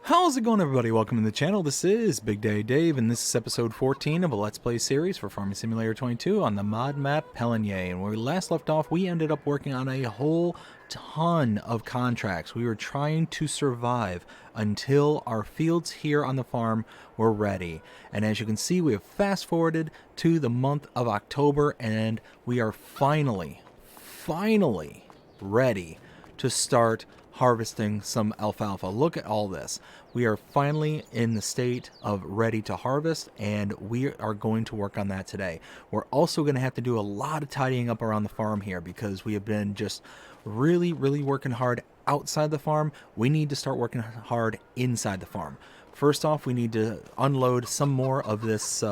How's it going, everybody? Welcome to the channel. This is Big Day Dave, and this is episode 14 of a Let's Play series for Farming Simulator 22 on the mod map Pallegney. And where we last left off, we ended up working on a whole ton of contracts. We were trying to survive until our fields here on the farm were ready. And as you can see, we have fast forwarded to the month of October, and we are finally ready to start harvesting some alfalfa. Look at all this. We are finally in the state of ready to harvest, and we are going to work on that today. We're also going to have to do a lot of tidying up around the farm here because we have been just really working hard outside the farm. We need to start working hard inside the farm. First off, we need to unload some more of this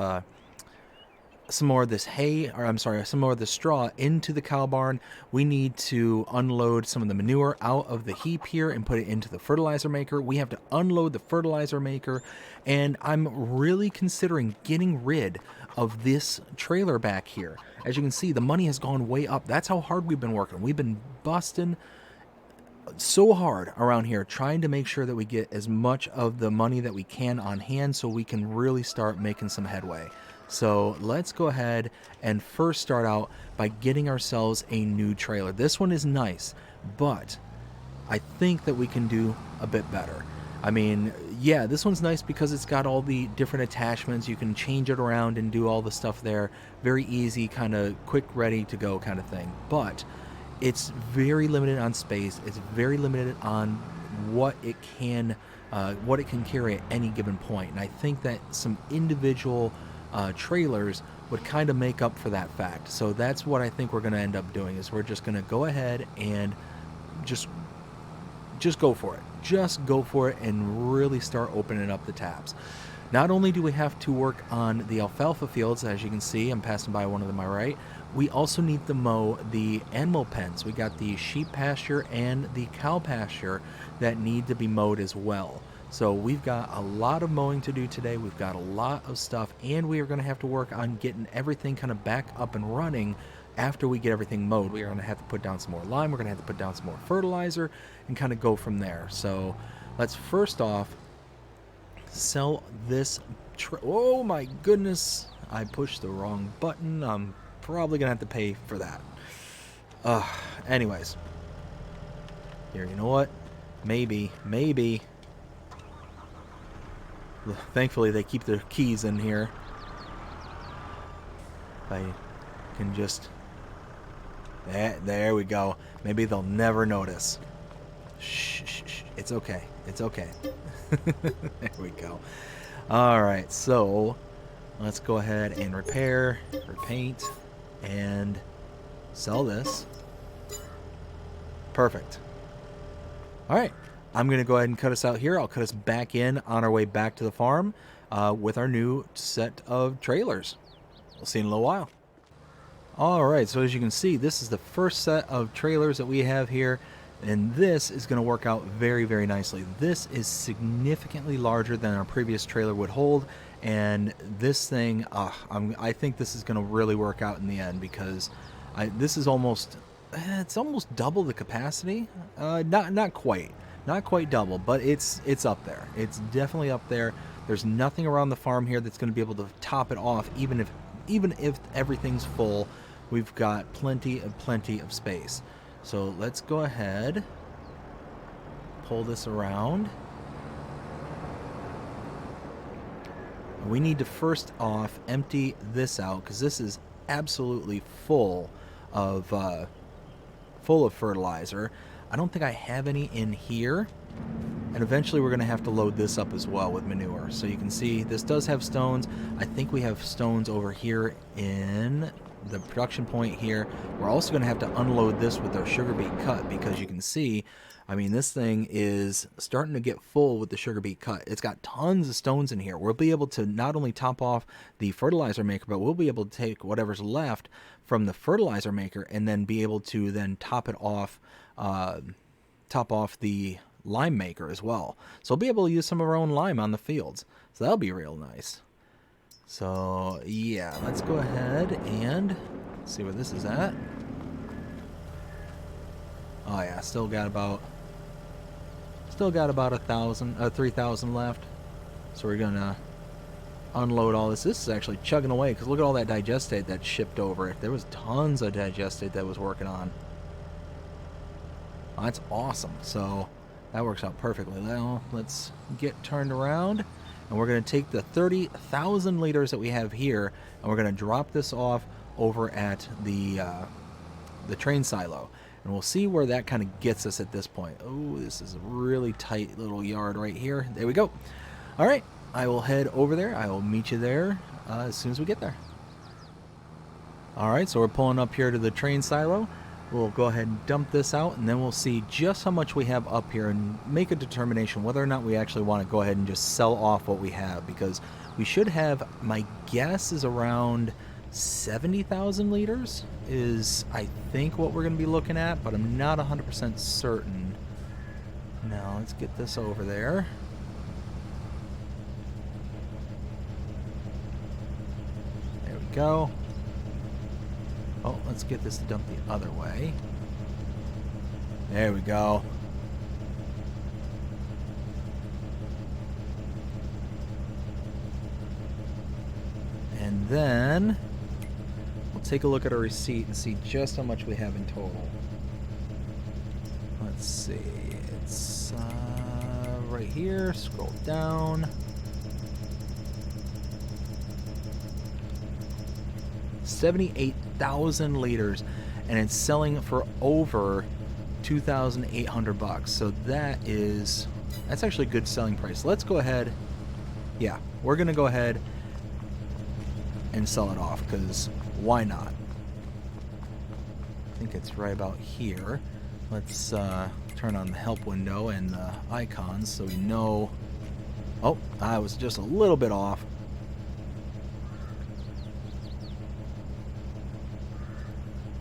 some more of this straw into the cow barn. We need to unload some of the manure out of the heap here and put it into the fertilizer maker. We have to unload the fertilizer maker, and I'm really considering getting rid of this trailer back here. As you can see, the money has gone way up. That's how hard we've been working. We've been busting so hard around here trying to make sure that we get as much of the money that we can on hand so we can really start making some headway. So let's go ahead and first start out by getting ourselves a new trailer. This one is nice, but I think that we can do a bit better. I mean, yeah, this one's nice because it's got all the different attachments. You can change it around and do all the stuff there. Very easy, kind of quick, ready to go kind of thing. But it's very limited on space. It's very limited on what it can carry at any given point. And I think that some individual trailers would kind of make up for that fact. So that's what I think we're going to end up doing, is we're just going to go ahead and just go for it. Just go for it and really start opening up the taps. Not only do we have to work on the alfalfa fields, as you can see, I'm passing by one of them on my right, we also need to mow the animal pens. We got the sheep pasture and the cow pasture that need to be mowed as well. So we've got a lot of mowing to do today. We've got a lot of stuff, and we are going to have to work on getting everything kind of back up and running after we get everything mowed. We are going to have to put down some more lime. We're going to have to put down some more fertilizer and kind of go from there. So let's first off sell this. Oh my goodness, I pushed the wrong button. I'm probably going to have to pay for that. Anyways, here, you know what? Maybe. Thankfully, they keep their keys in here. If I can just... There we go. Maybe they'll never notice. Shh. It's okay. There we go. Alright, so let's go ahead and repair, repaint, and sell this. Perfect. Alright. I'm going to go ahead and cut us out here. I'll cut us back in on our way back to the farm with our new set of trailers. We'll see you in a little while. Alright, so as you can see, this is the first set of trailers that we have here, and this is going to work out very nicely. This is significantly larger than our previous trailer would hold, and this thing, I think this is going to really work out in the end, because this is almost double the capacity. Not quite double, but it's up there. It's definitely up there. There's nothing around the farm here that's going to be able to top it off. Even if everything's full, we've got plenty of space. So let's go ahead, pull this around. We need to first off empty this out, because this is absolutely full of fertilizer. I don't think I have any in here, and eventually we're going to have to load this up as well with manure. So you can see this does have stones. I think we have stones over here in the production point here. We're also going to have to unload this with our sugar beet cut, because you can see, I mean, this thing is starting to get full with the sugar beet cut. It's got tons of stones in here. We'll be able to not only top off the fertilizer maker, but we'll be able to take whatever's left from the fertilizer maker and then be able to then top off the lime maker as well. So we'll be able to use some of our own lime on the fields. So that'll be real nice. So yeah, let's go ahead and see where this is at. Oh yeah, still got about still got about 3,000 left. So we're gonna unload all this. This is actually chugging away because look at all that digestate that shipped over. There was tons of digestate that was working on. Oh, that's awesome. So that works out perfectly. Now let's get turned around, and we're going to take the 30,000 liters that we have here, and we're going to drop this off over at the train silo, and we'll see where that kind of gets us at this point. Oh, this is a really tight little yard right here. There we go. All right, I will head over there. I will meet you there as soon as we get there. All right, so we're pulling up here to the train silo. We'll go ahead and dump this out, and then we'll see just how much we have up here and make a determination whether or not we actually want to go ahead and just sell off what we have, because we should have, my guess is around 70,000 liters is, I think, what we're going to be looking at, but I'm not 100% certain. Now, let's get this over there. There we go. Oh, let's get this dumped the other way. There we go. And then we'll take a look at our receipt and see just how much we have in total. Let's see. It's right here. Scroll down. 78,000 liters, and it's selling for over 2,800 bucks. So that's actually a good selling price. Let's go ahead. Yeah, we're gonna go ahead and sell it off, because why not? I think it's right about here. Let's turn on the help window and the icons so we know. Oh, I was just a little bit off.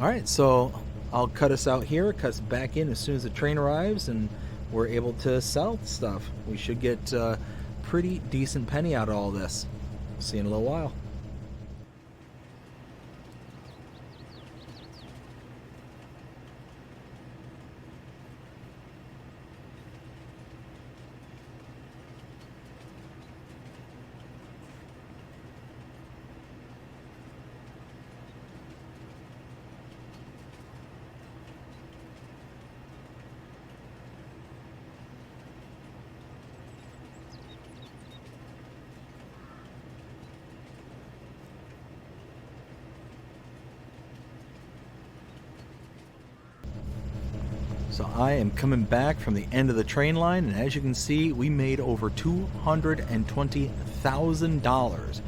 Alright, so I'll cut us out here, cut us back in as soon as the train arrives, and we're able to sell stuff. We should get a pretty decent penny out of all this. See you in a little while. So I am coming back from the end of the train line, and as you can see, we made over $220,000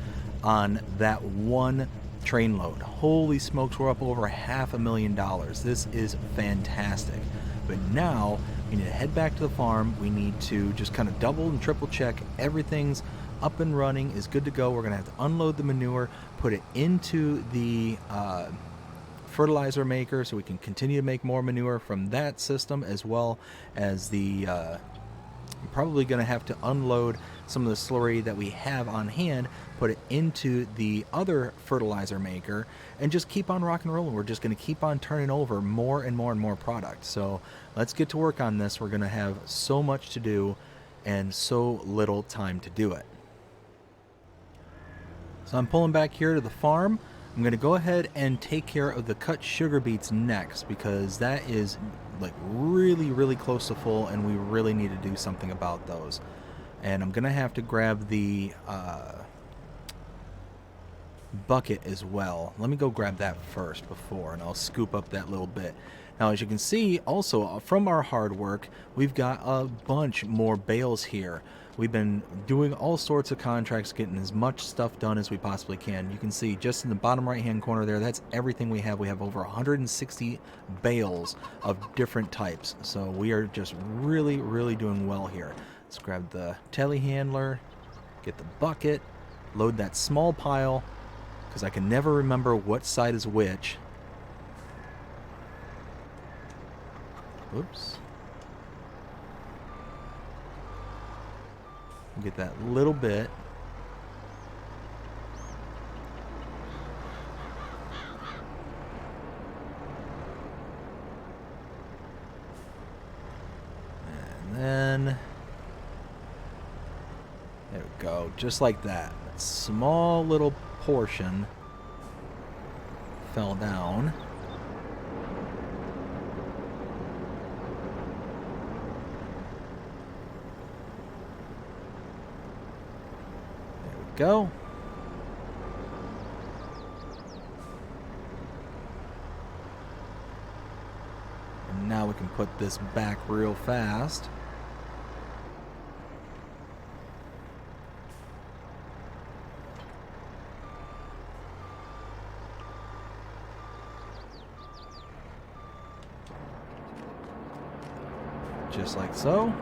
on that one train load. Holy smokes, we're up over $500,000. This is fantastic. But now we need to head back to the farm. We need to just kind of double and triple check everything's up and running, is good to go. We're going to have to unload the manure, put it into the fertilizer maker so we can continue to make more manure from that system, as well as the I'm probably going to have to unload some of the slurry that we have on hand, put it into the other fertilizer maker, and just keep on rock and rolling. We're just going to keep on turning over more and more and more product. So let's get to work on this. We're going to have so much to do and so little time to do it. So I'm pulling back here to the farm. I'm going to go ahead and take care of the cut sugar beets next, because that is like really close to full, and we really need to do something about those. And I'm going to have to grab the bucket as well. Let me go grab that first before, and I'll scoop up that little bit. Now, as you can see, also from our hard work, we've got a bunch more bales here. We've been doing all sorts of contracts, getting as much stuff done as we possibly can. You can see just in the bottom right-hand corner there, that's everything we have. We have over 160 bales of different types. So we are just really doing well here. Let's grab the telehandler, get the bucket, load that small pile, because I can never remember what side is which. Oops. Get that little bit. And then There we go. Just like that. That small little portion fell down. There we go. And now we can put this back real fast. Just like so.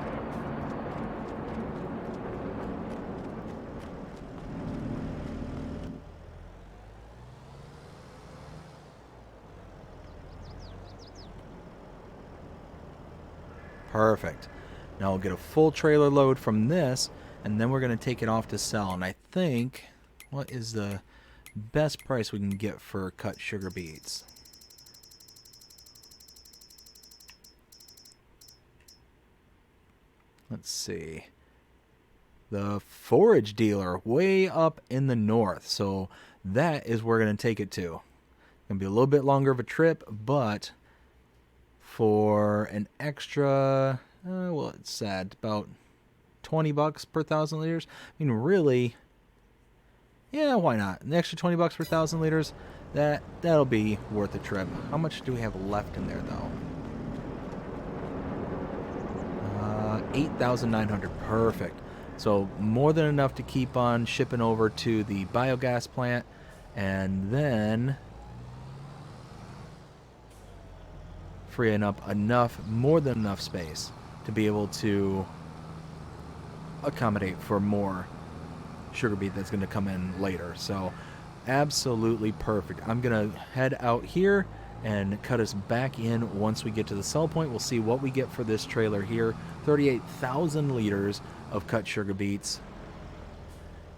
Perfect. Now we'll get a full trailer load from this, and then we're going to take it off to sell. And I think, what is the best price we can get for cut sugar beets? Let's see. The forage dealer way up in the north. So that is where we're going to take it to. Going to be a little bit longer of a trip, but for an extra, well, it's sad, about $20 per 1,000 liters. I mean, really, yeah, why not? An extra $20 per 1,000 liters, that'll be worth the trip. How much do we have left in there, though? 8,900. Perfect. So more than enough to keep on shipping over to the biogas plant, and then freeing up more than enough space to be able to accommodate for more sugar beet that's going to come in later. So absolutely perfect. I'm going to head out here and cut us back in once we get to the sell point. We'll see what we get for this trailer here. 38,000 liters of cut sugar beets.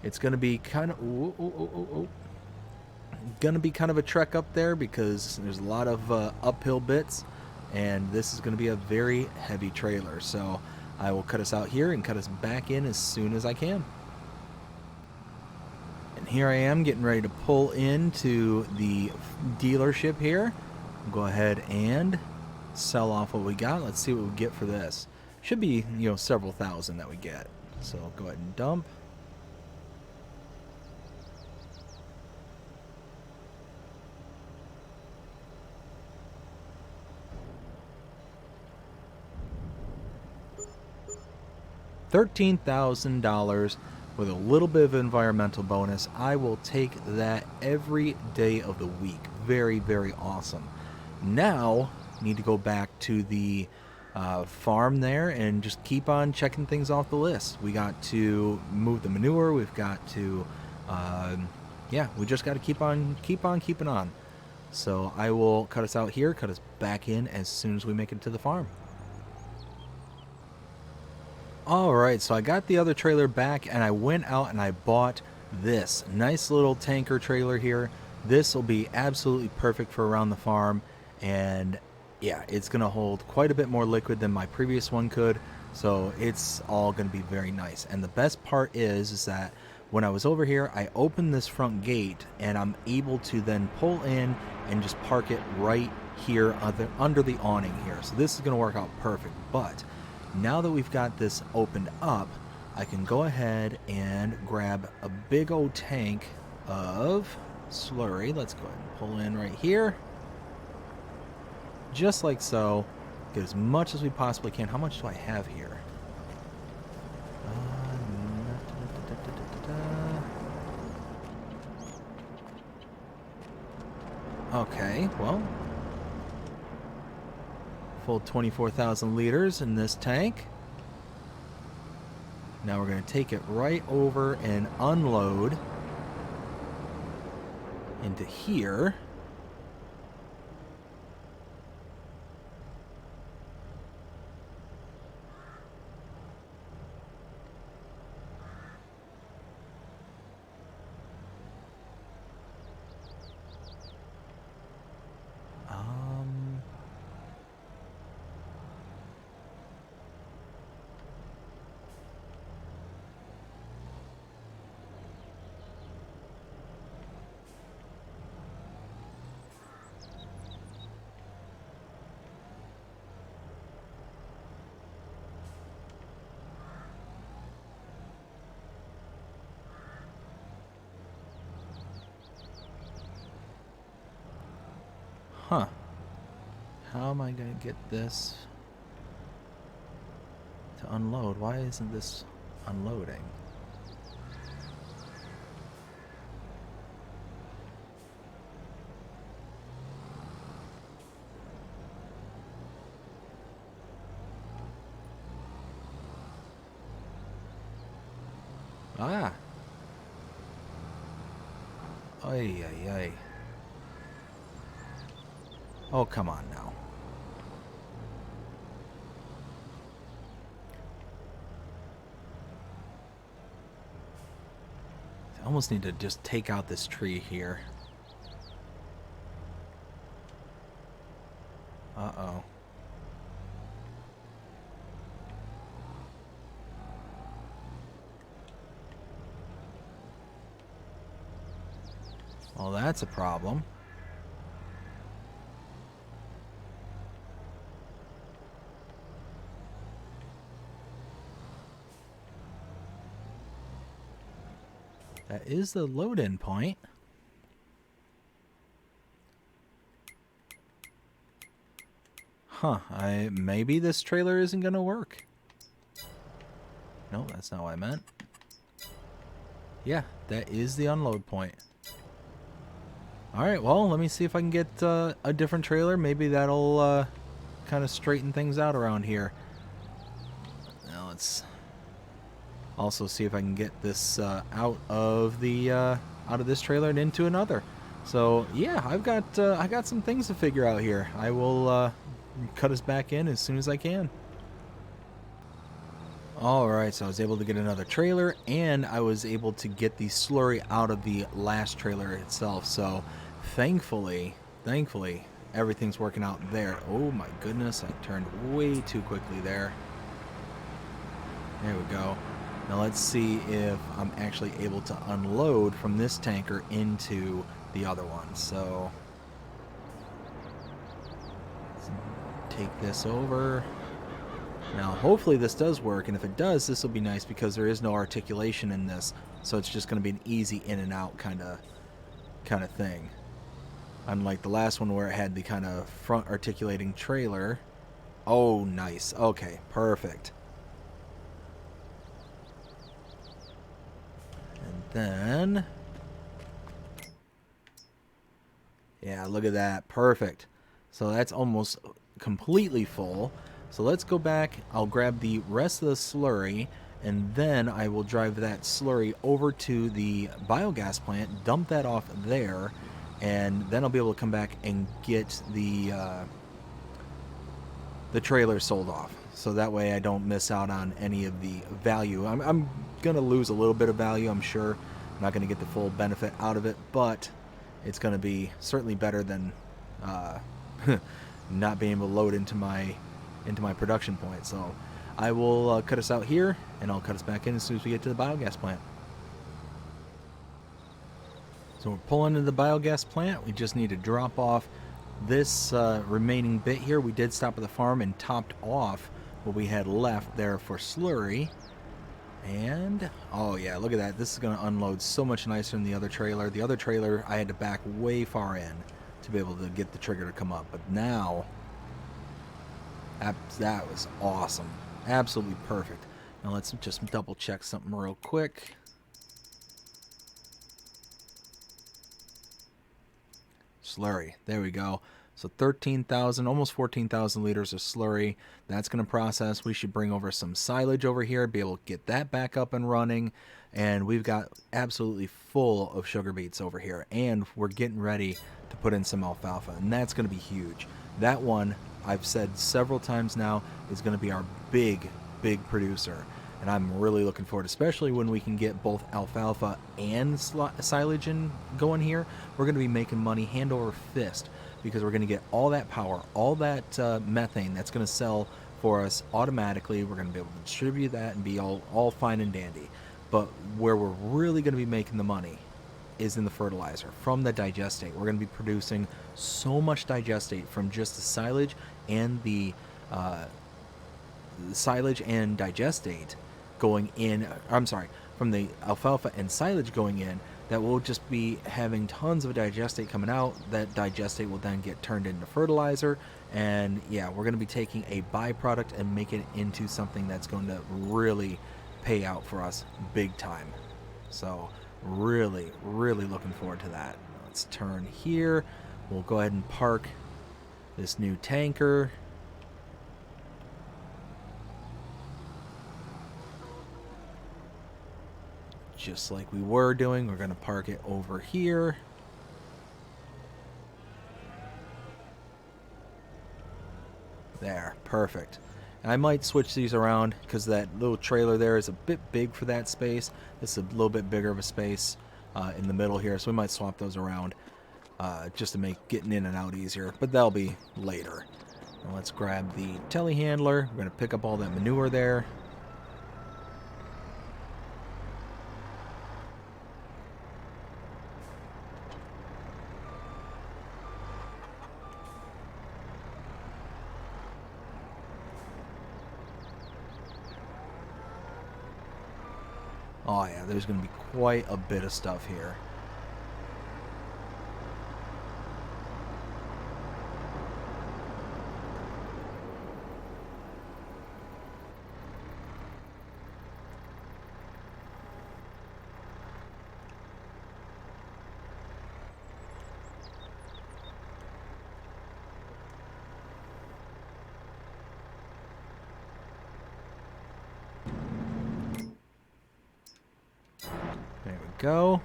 It's going to be kind of a trek up there because there's a lot of uphill bits, and this is going to be a very heavy trailer. So I will cut us out here and cut us back in as soon as I can. And here I am getting ready to pull into the dealership here. Go ahead and sell off what we got. Let's see what we get for this. Should be, several thousand that we get. So go ahead and dump. $13,000 with a little bit of environmental bonus. I will take that every day of the week. Very, very awesome. Now, need to go back to the farm there and just keep on checking things off the list. We got to move the manure. We've got to, we just got to keep on keeping on. So I will cut us out here, cut us back in as soon as we make it to the farm. Alright, so I got the other trailer back and I went out and I bought this nice little tanker trailer here. This will be absolutely perfect for around the farm, and yeah, it's going to hold quite a bit more liquid than my previous one could, so it's all going to be very nice. And the best part is that when I was over here, I opened this front gate and I'm able to then pull in and just park it right here under the awning here. So this is going to work out perfect. But now that we've got this opened up, I can go ahead and grab a big old tank of slurry. Let's go ahead and pull in right here. Just like so. Get as much as we possibly can. How much do I have here? Okay, well, full 24,000 liters in this tank. Now we're going to take it right over and unload into here. How am I going to get this to unload? Why isn't this unloading? Ah. Ay, ay, ay. Oh, come on now. I almost need to just take out this tree here. Uh-oh. Well, that's a problem. That is the load-in point. Huh, maybe this trailer isn't gonna work. No, that's not what I meant. Yeah, that is the unload point. Alright, well, let me see if I can get a different trailer. Maybe that'll kind of straighten things out around here. Now let's also see if I can get this out of this trailer and into another. So yeah, I got some things to figure out here. I will cut us back in as soon as I can. Alright, so I was able to get another trailer, and I was able to get the slurry out of the last trailer itself. So thankfully, everything's working out there. Oh my goodness, I turned way too quickly there. There we go. Now let's see if I'm actually able to unload from this tanker into the other one. So let's take this over. Now hopefully this does work, and if it does, this will be nice because there is no articulation in this, so it's just going to be an easy in and out kind of thing. Unlike the last one where it had the kind of front articulating trailer. Oh, nice. Okay, perfect. And then, yeah, look at that. Perfect. So that's almost completely full. So let's go back. I'll grab the rest of the slurry, and then I will drive that slurry over to the biogas plant, dump that off there, and then I'll be able to come back and get the trailer sold off. So that way I don't miss out on any of the value. I'm going to lose a little bit of value, I'm sure. I'm not going to get the full benefit out of it, but it's going to be certainly better than not being able to load into my production point. So I will cut us out here, and I'll cut us back in as soon as we get to the biogas plant. So we're pulling into the biogas plant. We just need to drop off this remaining bit here. We did stop at the farm and topped off what we had left there for slurry. And oh yeah, look at that. This is going to unload so much nicer than the other trailer. The other trailer I had to back way far in to be able to get the trigger to come up, but now that was awesome. Absolutely perfect. Now let's just double check something real quick. Slurry. There we go. So 13,000, almost 14,000 liters of slurry. That's going to process. We should bring over some silage over here, be able to get that back up and running. And we've got absolutely full of sugar beets over here. And we're getting ready to put in some alfalfa. And that's going to be huge. That one, I've said several times now, is going to be our big producer. And I'm really looking forward, especially when we can get both alfalfa and silage in going here. We're going to be making money hand over fist because we're going to get all that power, all that methane that's going to sell for us automatically. We're going to be able to distribute that and be all fine and dandy. But where we're really going to be making the money is in the fertilizer from the digestate. We're going to be producing so much digestate from just the silage and the digestate going in. I'm sorry, from the alfalfa and silage going in that we'll just be having tons of digestate coming out. That digestate will then get turned into fertilizer, and yeah, we're going to be taking a byproduct and make it into something that's going to really pay out for us big time. So really, really looking forward to that. Let's turn here. We'll go ahead and park this new tanker. Just like we were doing, we're going to park it over here. There, perfect. And I might switch these around because that little trailer there is a bit big for that space. This is a little bit bigger of a space in the middle here, so we might swap those around just to make getting in and out easier, but that'll be later. Now let's grab the telehandler. We're going to pick up all that manure there. Oh yeah, there's going to be quite a bit of stuff here. There we go.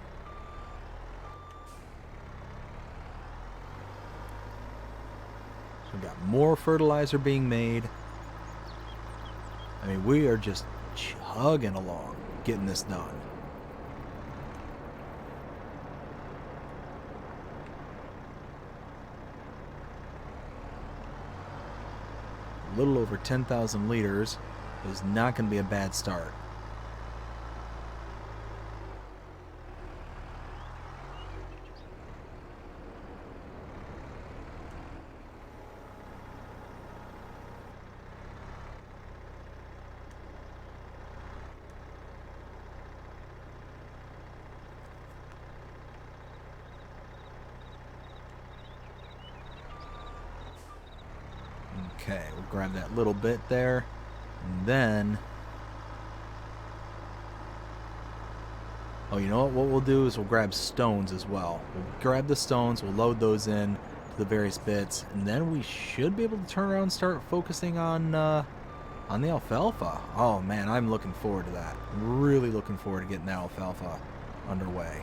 So we got more fertilizer being made. I mean, we are just chugging along, getting this done. A little over 10,000 liters is not going to be a bad start. Okay, we'll grab that little bit there, and then, oh, you know what we'll do is we'll grab stones as well. We'll grab the stones, we'll load those in to the various bits, and then we should be able to turn around and start focusing on the alfalfa. Oh man, I'm looking forward to that. Really looking forward to getting that alfalfa underway.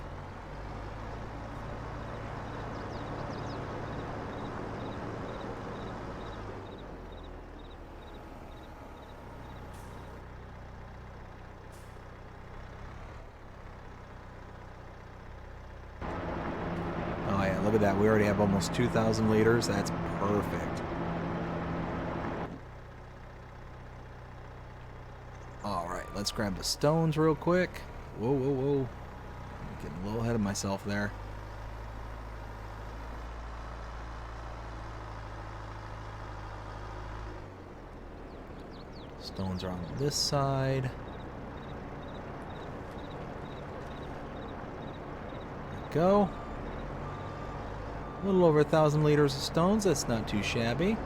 Oh yeah, look at that. We already have almost 2,000 liters. That's perfect. Alright, let's grab the stones real quick. Whoa, whoa, whoa. I'm getting a little ahead of myself there. Stones are on this side. There we go. A little over 1,000 liters of stones. That's not too shabby.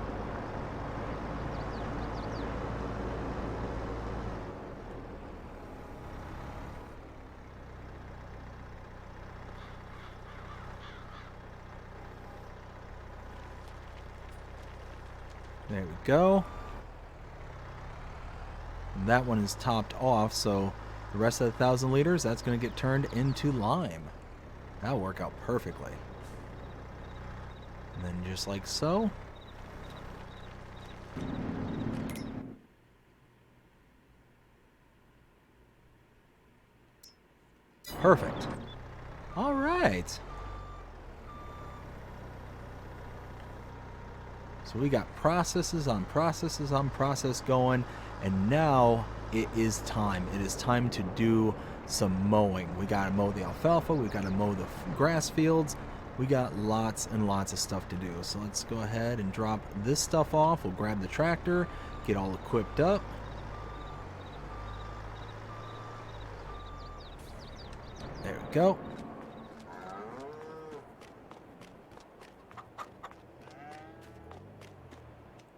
There we go. And that one is topped off, so the rest of the 1,000 liters, that's going to get turned into lime. That'll work out perfectly. And then just like so. Perfect. All right. So we got processes on processes on process going, and now it is time. It is time to do some mowing. We got to mow the alfalfa. We got to mow the grass fields. We got lots and lots of stuff to do. So let's go ahead and drop this stuff off. We'll grab the tractor, get all equipped up. There we go.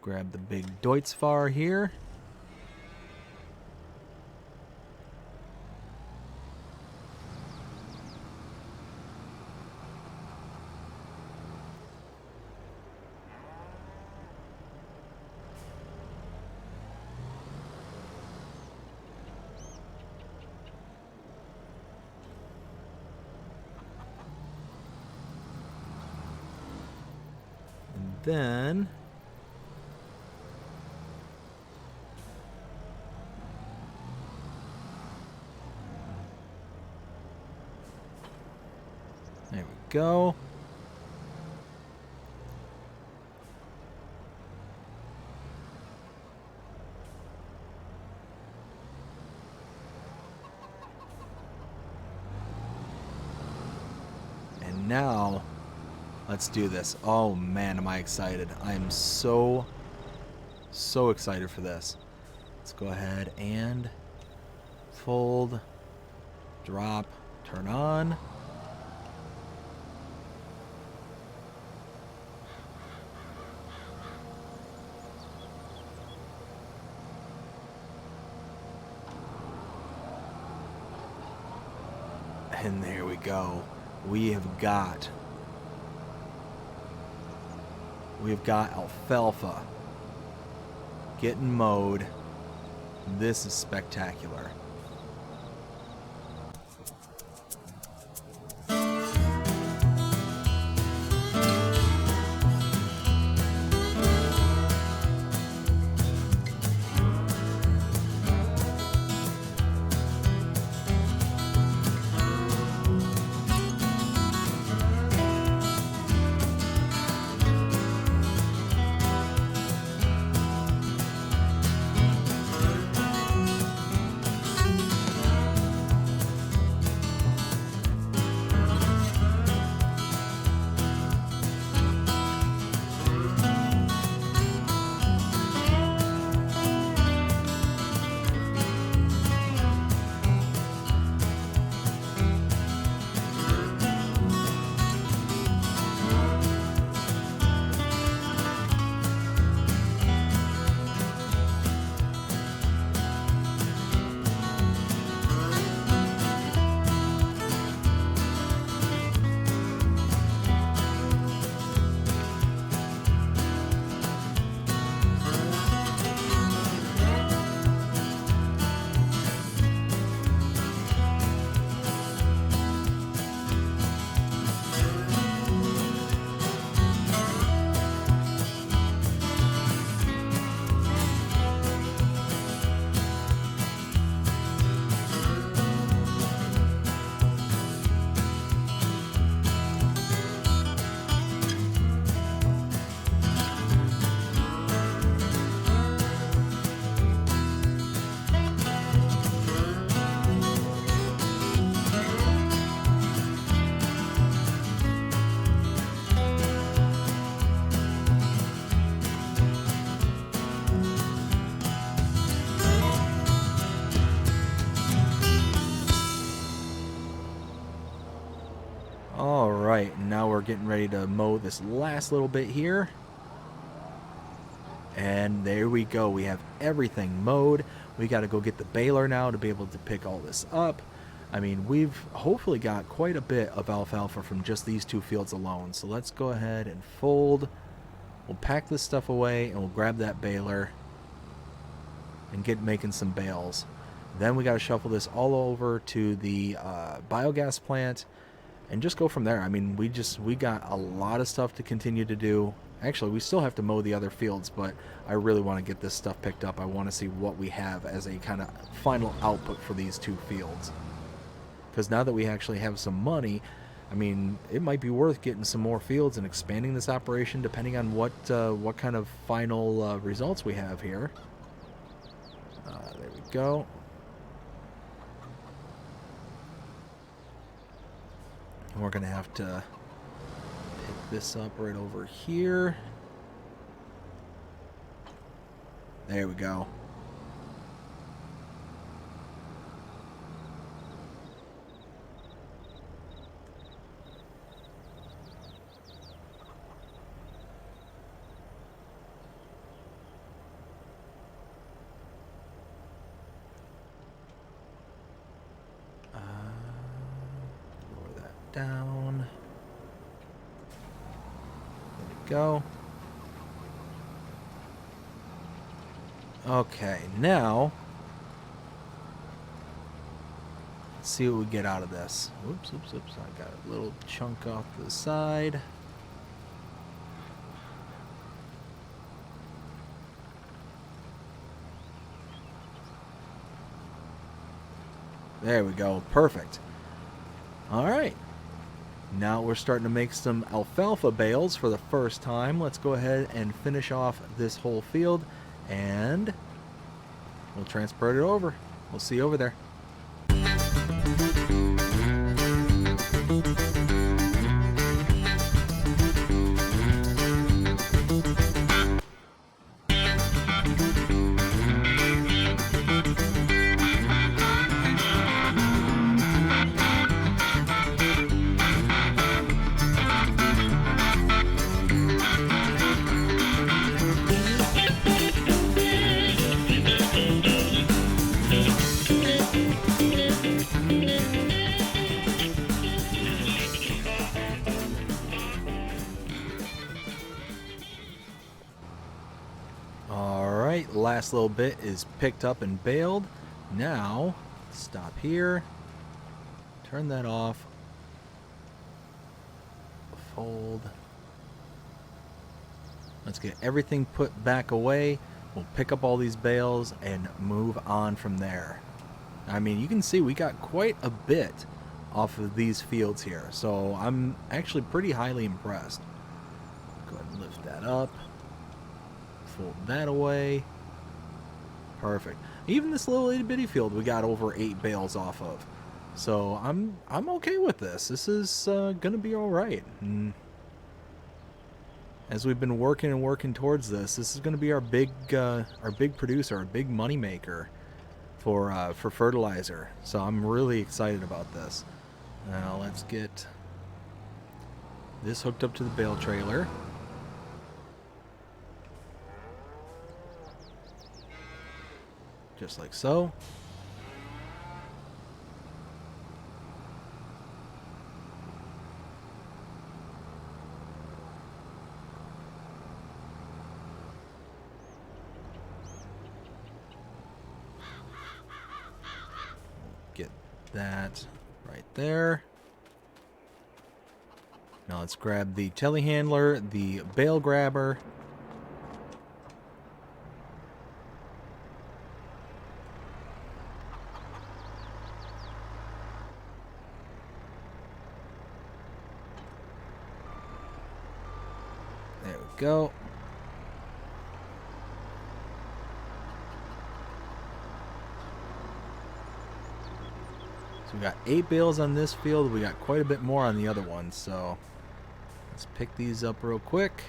grab the big Deutzfahr here. Then there we go. And now let's do this. Oh man, am I excited. I am so excited for this. Let's go ahead and fold, drop, turn on. And there we go. We have got alfalfa getting mowed. This is spectacular. Alright, now we're getting ready to mow this last little bit here. And there we go. We have everything mowed. We got to go get the baler now to be able to pick all this up. I mean, we've hopefully got quite a bit of alfalfa from just these two fields alone. So let's go ahead and fold. We'll pack this stuff away and we'll grab that baler and get making some bales. Then we got to shuffle this all over to the biogas plant and just go from there. I mean, we got a lot of stuff to continue to do. Actually, we still have to mow the other fields, but I really want to get this stuff picked up. I want to see what we have as a kind of final output for these two fields. Because now that we actually have some money, I mean, it might be worth getting some more fields and expanding this operation depending on what kind of final results we have here. There we go. And we're going to have to pick this up right over here. There we go. down. There we go. Okay, now let's see what we get out of this. Oops, oops, oops. I got a little chunk off to the side. There we go. Perfect. All right. Now we're starting to make some alfalfa bales for the first time. Let's go ahead and finish off this whole field, and we'll transport it over. We'll see you over there. Alright, last little bit is picked up and baled. Now, stop here. Turn that off. Fold. Let's get everything put back away. We'll pick up all these bales and move on from there. I mean, you can see we got quite a bit off of these fields here. So I'm actually pretty highly impressed. Go ahead and lift that up. Fold that away. Perfect. Even this little itty bitty field we got over 8 bales off of. So I'm okay with this. This is gonna be all right. And as we've been working and working towards this, this is gonna be our big producer, our big money maker for fertilizer. So I'm really excited about this. Now let's get this hooked up to the bale trailer. Just like so. Get that right there. Now let's grab the telehandler, the bale grabber. There we go. So we got 8 bales on this field. We got quite a bit more on the other one. So let's pick these up real quick.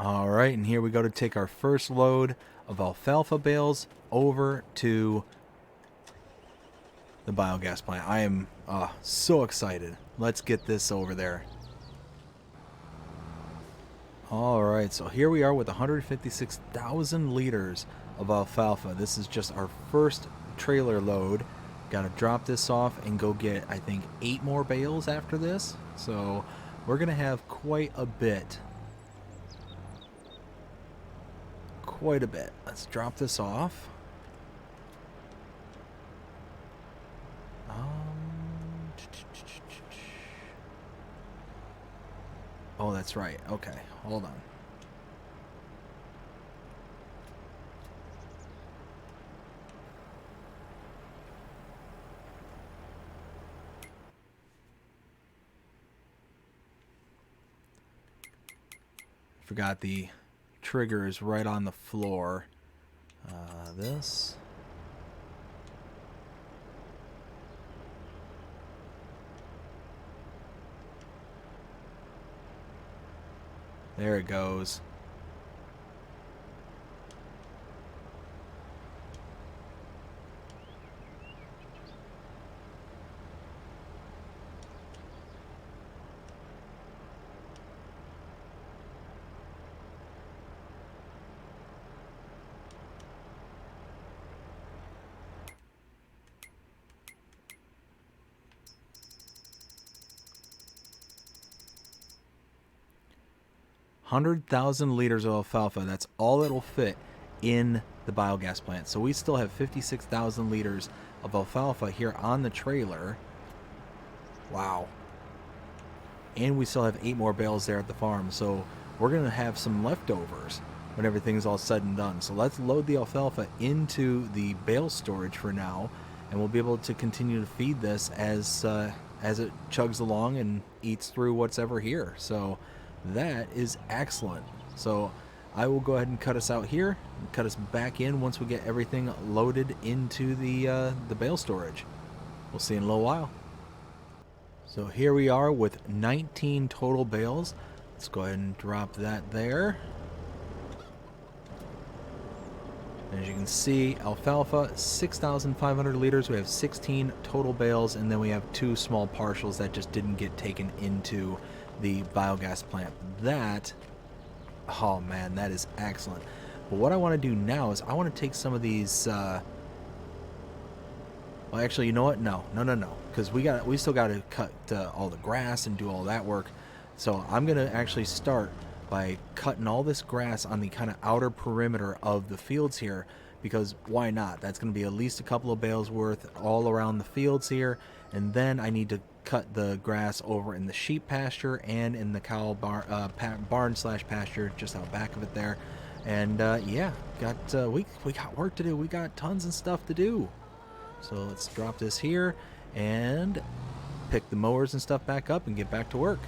Alright, and here we go to take our first load of alfalfa bales over to the biogas plant. I am so excited. Let's get this over there. Alright, so here we are with 156,000 liters of alfalfa. This is just our first trailer load. Gotta drop this off and go get, I think, 8 more bales after this. So we're gonna have quite a bit. Quite a bit. Let's drop this off. Oh, that's right. Okay, hold on. Forgot the trigger is right on the floor. This. There it goes. $100,000 of alfalfa. That's all it'll fit in the biogas plant. So we still have 56,000 liters of alfalfa here on the trailer. Wow. And we still have 8 more bales there at the farm. So we're going to have some leftovers when everything's all said and done. So let's load the alfalfa into the bale storage for now, and we'll be able to continue to feed this as it chugs along and eats through what's ever here. So that is excellent. So I will go ahead and cut us out here and cut us back in once we get everything loaded into the bale storage. We'll see you in a little while. So here we are with 19 total bales. Let's go ahead and drop that there. As you can see, alfalfa, 6,500 liters. We have 16 total bales, and then we have 2 small partials that just didn't get taken into the biogas plant. That, oh man, that is excellent. But what I want to do now is I want to take some of these. Well, actually, you know what? No, because we still got to cut all the grass and do all that work. So I'm gonna actually start by cutting all this grass on the kind of outer perimeter of the fields here, because why not? That's going to be at least a couple of bales worth all around the fields here, and then I need to cut the grass over in the sheep pasture and in the cow barn slash pasture just out back of it there. And yeah, we got work to do. We got tons of stuff to do. So let's drop this here and pick the mowers and stuff back up and get back to work.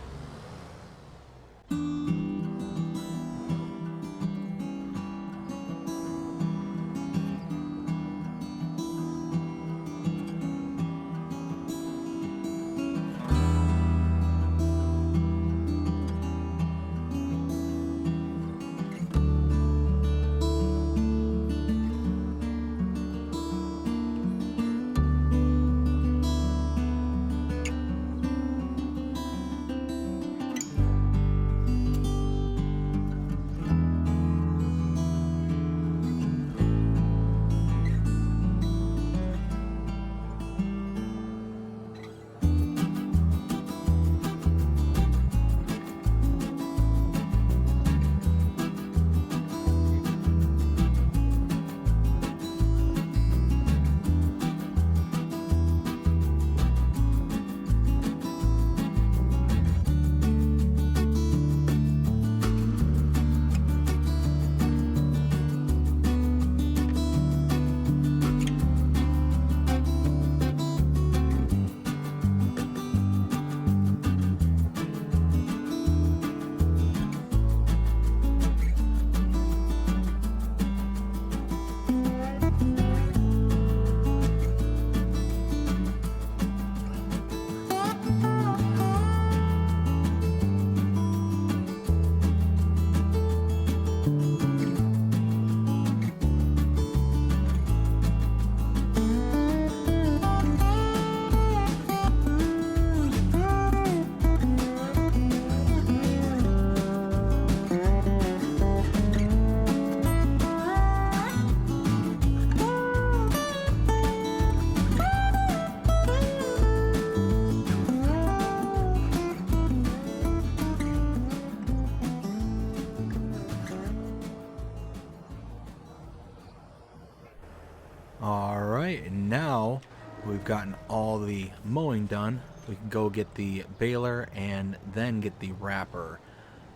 Alright, and now we've gotten all the mowing done, we can go get the baler and then get the wrapper.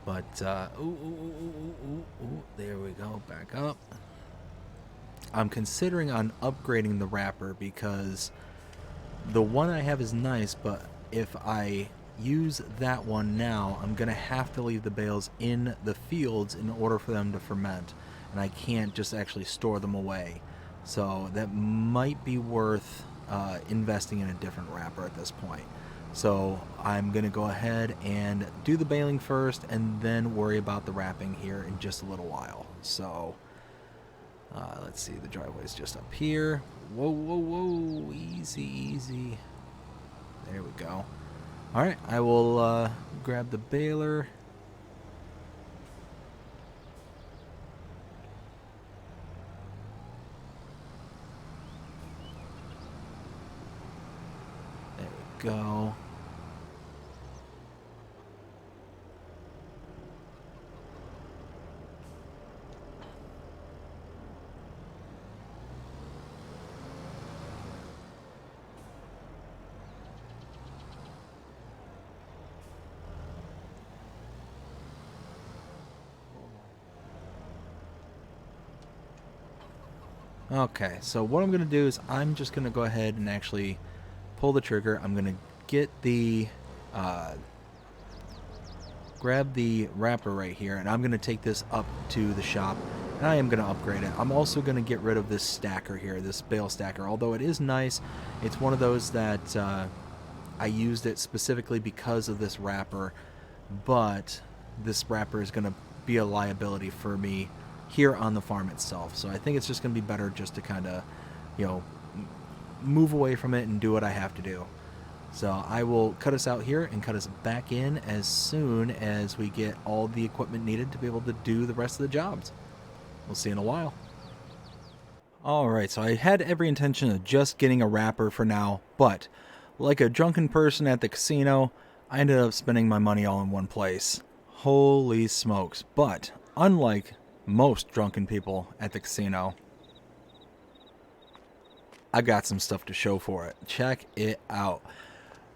But, there we go, back up. I'm considering on upgrading the wrapper because the one I have is nice, but if I use that one now, I'm going to have to leave the bales in the fields in order for them to ferment, and I can't just actually store them away. So that might be worth investing in a different wrapper at this point. So I'm going to go ahead and do the baling first and then worry about the wrapping here in just a little while. So let's see, the driveway's just up here. Whoa, whoa, whoa, easy, easy. There we go. All right, I will grab the baler. There we go. Okay, so what I'm going to do is I'm just going to go ahead and actually pull the trigger. I'm going to get the, grab the wrapper right here, and I'm going to take this up to the shop, and I am going to upgrade it. I'm also going to get rid of this stacker here, this bale stacker. Although it is nice, it's one of those that I used it specifically because of this wrapper, but this wrapper is going to be a liability for me here on the farm itself. So I think it's just going to be better just to kind of, you know, move away from it and do what I have to do. So I will cut us out here and cut us back in as soon as we get all the equipment needed to be able to do the rest of the jobs. We'll see you in a while. Alright, so I had every intention of just getting a wrapper for now, but like a drunken person at the casino, I ended up spending my money all in one place. Holy smokes. But unlike most drunken people at the casino, I got some stuff to show for it. Check it out.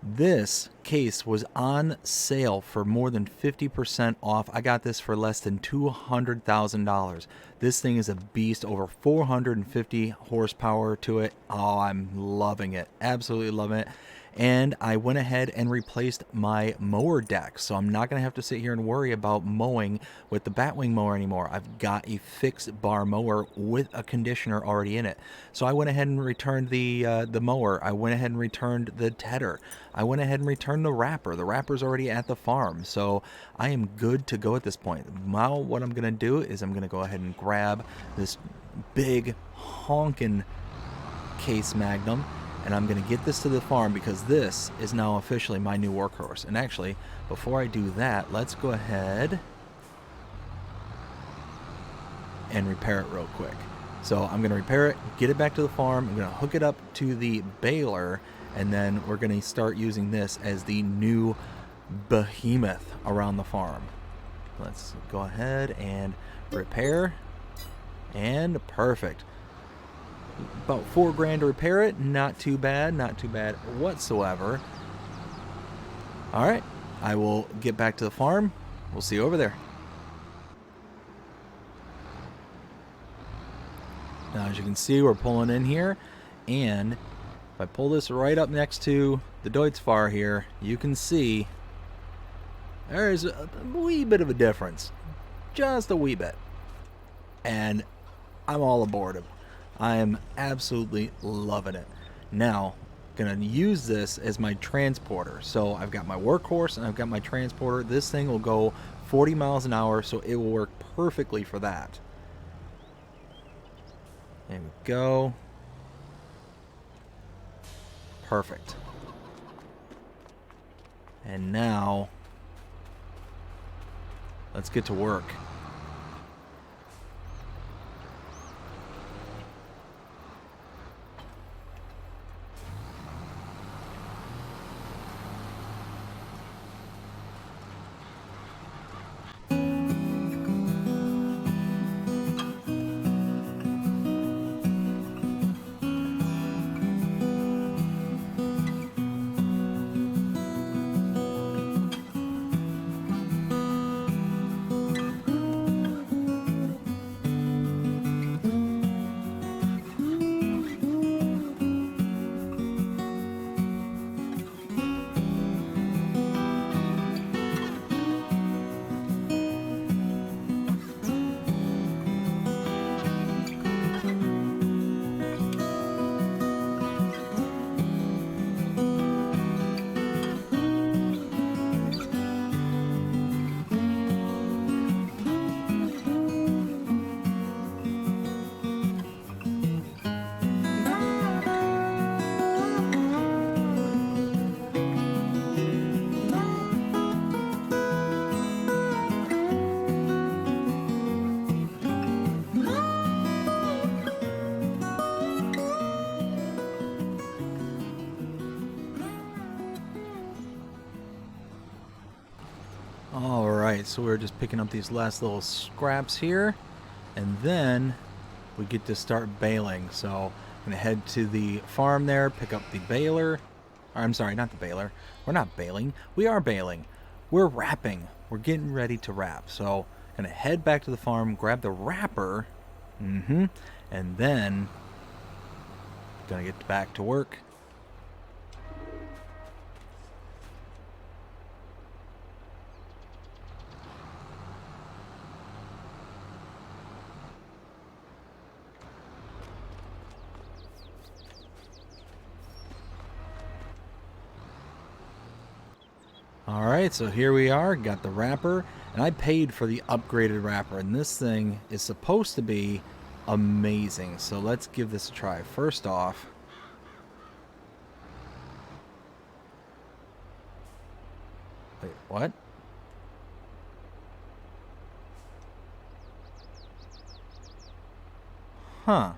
This case was on sale for more than 50% off. I got this for less than $200,000. This thing is a beast, over 450 horsepower to it. Oh, I'm loving it. Absolutely loving it. And I went ahead and replaced my mower deck, so I'm not going to have to sit here and worry about mowing with the Batwing mower anymore. I've got a fixed bar mower with a conditioner already in it. So I went ahead and returned the mower. I went ahead and returned the tedder. I went ahead and returned the wrapper. The wrapper's already at the farm, so I am good to go at this point. Now what I'm going to do is I'm going to go ahead and grab this big honkin' case Magnum, and I'm going to get this to the farm because this is now officially my new workhorse. And actually, before I do that, let's go ahead and repair it real quick. So I'm going to repair it, get it back to the farm, I'm going to hook it up to the baler, and then we're going to start using this as the new behemoth around the farm. Let's go ahead and repair, and perfect. About $4,000 to repair it. Not too bad, not too bad whatsoever. Alright, I will get back to the farm. We'll see you over there. Now, as you can see, we're pulling in here, and if I pull this right up next to the Deutz-Fahr here, you can see there's a wee bit of a difference. Just a wee bit. And I'm all aboard it. I am absolutely loving it. Now, gonna use this as my transporter. So I've got my workhorse and I've got my transporter. This thing will go 40 miles an hour, so it will work perfectly for that. There we go. Perfect. And now, let's get to work. All right, so we're just picking up these last little scraps here, and then we get to start baling. So I'm gonna head to the farm there, pick up the baler. Or, I'm sorry, not the baler. We're not baling. We are baling. We're wrapping. We're getting ready to wrap. So I'm gonna head back to the farm, grab the wrapper, and then gonna get back to work. Alright, so here we are, got the wrapper, and I paid for the upgraded wrapper, and this thing is supposed to be amazing. So let's give this a try. First off, wait, what? Huh.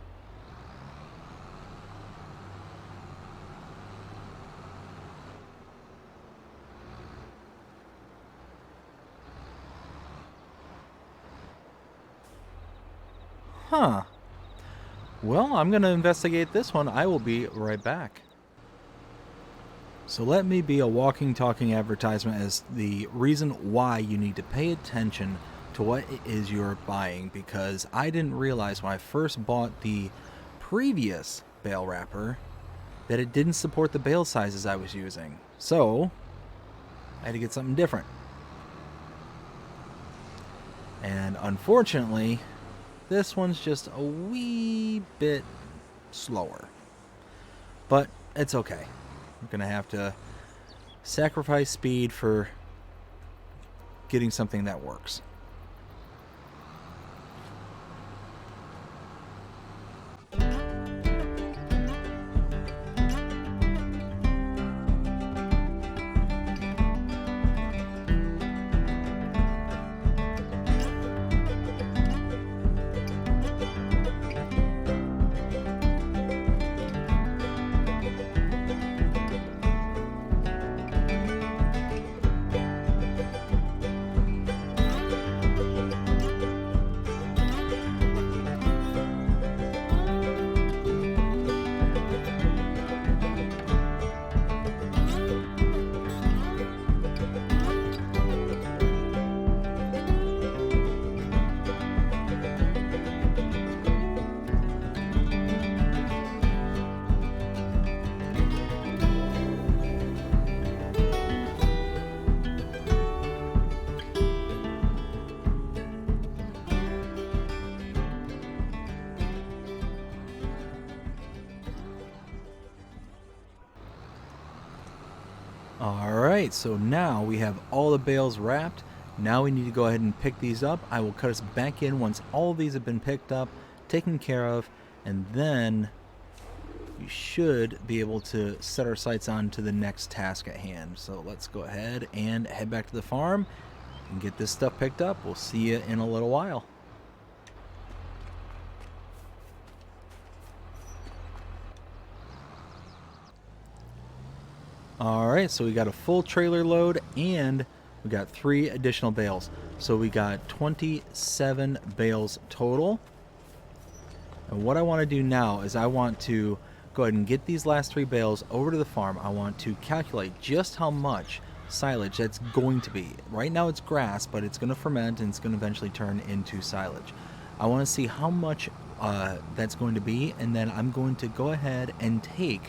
Huh. Well, I'm going to investigate this one. I will be right back. So let me be a walking, talking advertisement as the reason why you need to pay attention to what it is you're buying, because I didn't realize when I first bought the previous bale wrapper that it didn't support the bale sizes I was using. So I had to get something different. And unfortunately, this one's just a wee bit slower. But it's okay. I'm going to have to sacrifice speed for getting something that works. Alright, so now we have all the bales wrapped. Now we need to go ahead and pick these up. I will cut us back in once all of these have been picked up, taken care of, and then we should be able to set our sights on to the next task at hand. So let's go ahead and head back to the farm and get this stuff picked up. We'll see you in a little while. Alright, so we got a full trailer load and we got 3 additional bales. So we got 27 bales total. And what I want to do now is I want to go ahead and get these last 3 bales over to the farm. I want to calculate just how much silage that's going to be. Right now it's grass, but it's going to ferment and it's going to eventually turn into silage. I want to see how much that's going to be, and then I'm going to go ahead and take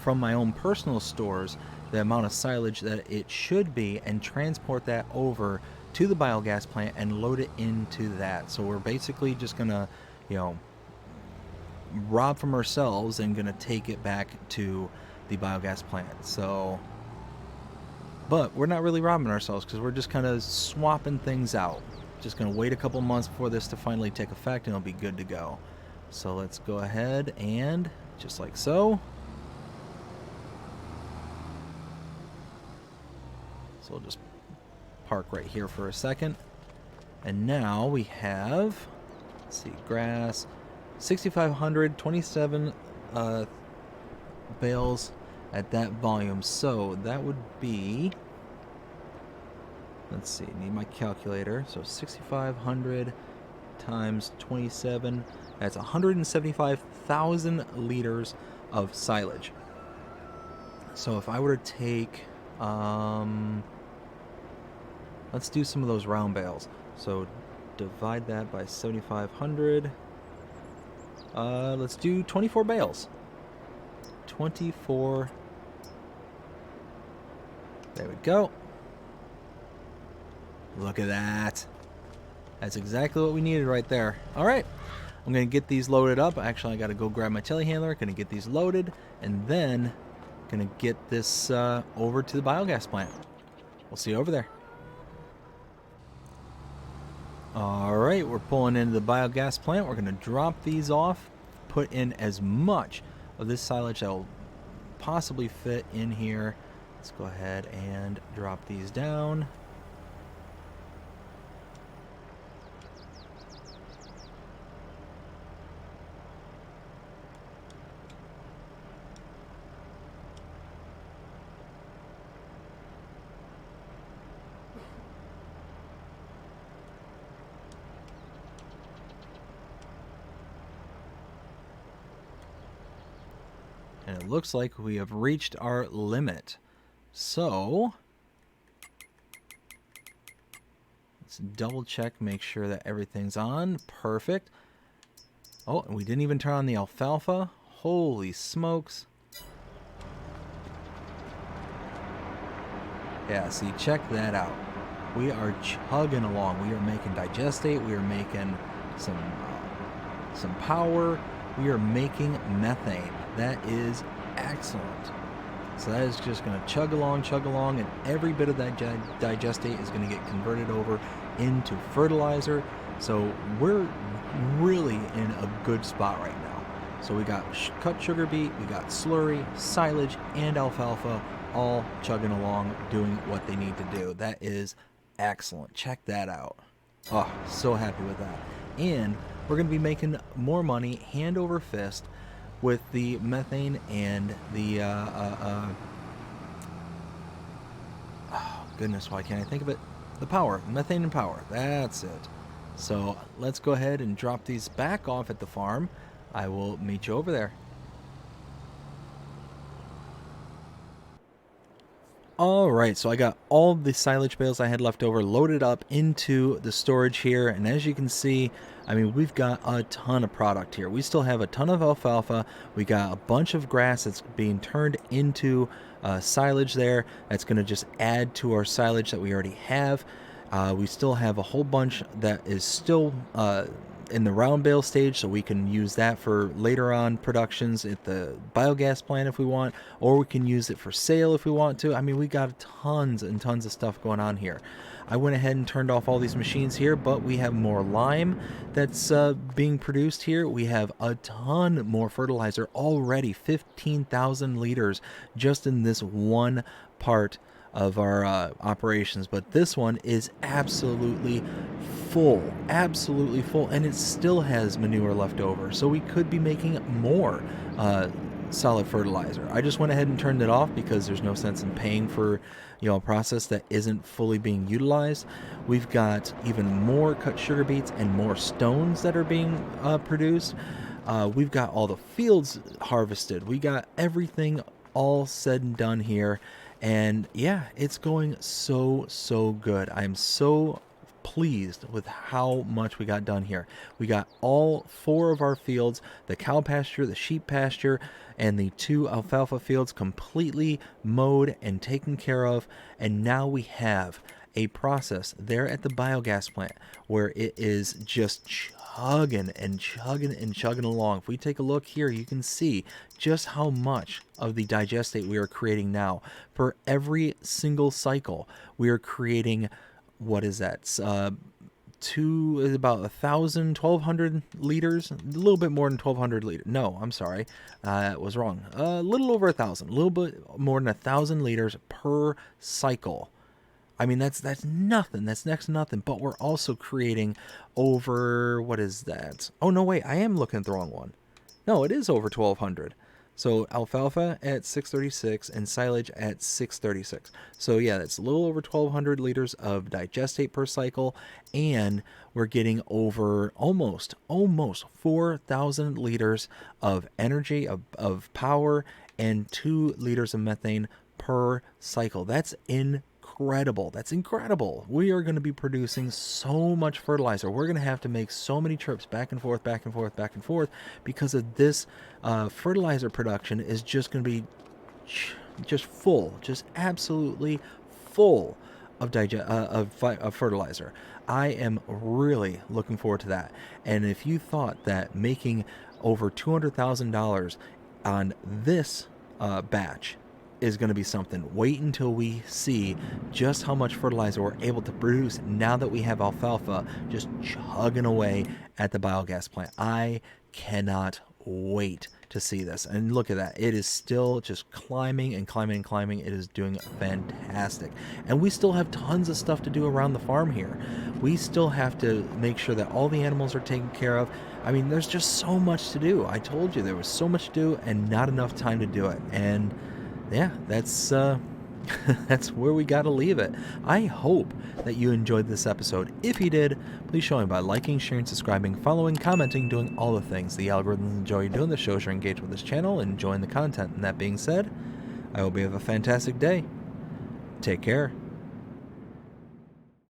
from my own personal stores the amount of silage that it should be and transport that over to the biogas plant and load it into that. So we're basically just gonna, rob from ourselves and gonna take it back to the biogas plant. So, but we're not really robbing ourselves because we're just kind of swapping things out. Just gonna wait a couple months for this to finally take effect and it'll be good to go. So let's go ahead and just like so. So we'll just park right here for a second. And now we have, let's see, grass, 6,500, 27 bales at that volume. So that would be Let's see, need my calculator. So 6,500 times 27, that's 175,000 liters of silage. So if I were to take, let's do some of those round bales. So divide that by 7,500. Let's do 24 bales. 24. There we go. Look at that. That's exactly what we needed right there. All right. I'm going to get these loaded up. Actually, I got to go grab my telehandler. Going to get these loaded. And then going to get this over to the biogas plant. We'll see you over there. All right. We're pulling into the biogas plant. We're going to drop these off. Put in as much of this silage that will possibly fit in here. Let's go ahead and drop these down. And it looks like we have reached our limit. So let's double check, make sure that everything's on. Perfect. Oh, and we didn't even turn on the alfalfa. Holy smokes. Yeah, see, check that out. We are chugging along. We are making digestate. We are making some power. We are making methane. That is excellent. So that is just going to chug along, and every bit of that digestate is going to get converted over into fertilizer. So we're really in a good spot right now. So we got cut sugar beet, we got slurry, silage, and alfalfa all chugging along, doing what they need to do. That is excellent. Check that out. Oh, so happy with that. And we're going to be making more money hand over fist with the methane and the oh goodness, why can't I think of it? The power, methane and power. That's it. So let's go ahead and drop these back off at the farm. I will meet you over there. All right, so I got all the silage bales I had left over loaded up into the storage here, and as you can see, I mean, we've got a ton of product here. We still have a ton of alfalfa. We got a bunch of grass that's being turned into silage there. That's going to just add to our silage that we already have. We still have a whole bunch that is still in the round bale stage, so we can use that for later on productions at the biogas plant if we want, or we can use it for sale if we want to. I mean, we got tons and tons of stuff going on here. I went ahead and turned off all these machines here, but we have more lime that's being produced here. We have a ton more fertilizer already, 15,000 liters just in this one part of our operations. But this one is absolutely full, and it still has manure left over, so we could be making more solid fertilizer. I just went ahead and turned it off because there's no sense in paying for a process that isn't fully being utilized. We've got even more cut sugar beets and more stones that are being produced. We've got all the fields harvested. We got everything all said and done here, and yeah, it's going so good. I'm so pleased with how much we got done here. We got all 4 of our fields, the cow pasture, the sheep pasture, and the 2 alfalfa fields completely mowed and taken care of. And now we have a process there at the biogas plant where it is just chugging along. If we take a look here, you can see just how much of the digestate we are creating now. For every single cycle, we are creating, what is that? About 1,200 liters, a little bit more than 1,200 liters. No, I'm sorry, that was wrong. A little over 1,000, a little bit more than 1,000 liters per cycle. I mean, that's nothing. That's next to nothing. But we're also creating over, what is that? Oh no, wait, I am looking at the wrong one. No, it is over 1,200. So alfalfa at 636 and silage at 636. So yeah, that's a little over 1,200 liters of digestate per cycle, and we're getting over almost 4,000 liters of energy, of power, and 2 liters of methane per cycle. That's incredible. That's incredible. We are going to be producing so much fertilizer. We're going to have to make so many trips back and forth, back and forth, back and forth because of this. Fertilizer production is just going to be just full, just absolutely full of fertilizer. I am really looking forward to that. And if you thought that making over $200,000 on this batch is going to be something, wait until we see just how much fertilizer we're able to produce now that we have alfalfa just chugging away at the biogas plant. I cannot wait to see this. And look at that. It is still just climbing and climbing and climbing. It is doing fantastic. And we still have tons of stuff to do around the farm here. We still have to make sure that all the animals are taken care of. I mean, there's just so much to do. I told you there was so much to do and not enough time to do it. And yeah, that's that's where we got to leave it. I hope that you enjoyed this episode. If you did, please show me by liking, sharing, subscribing, following, commenting, doing all the things the algorithms enjoy you doing. The shows you're engaged with this channel and enjoying the content. And that being said, I hope you have a fantastic day. Take care.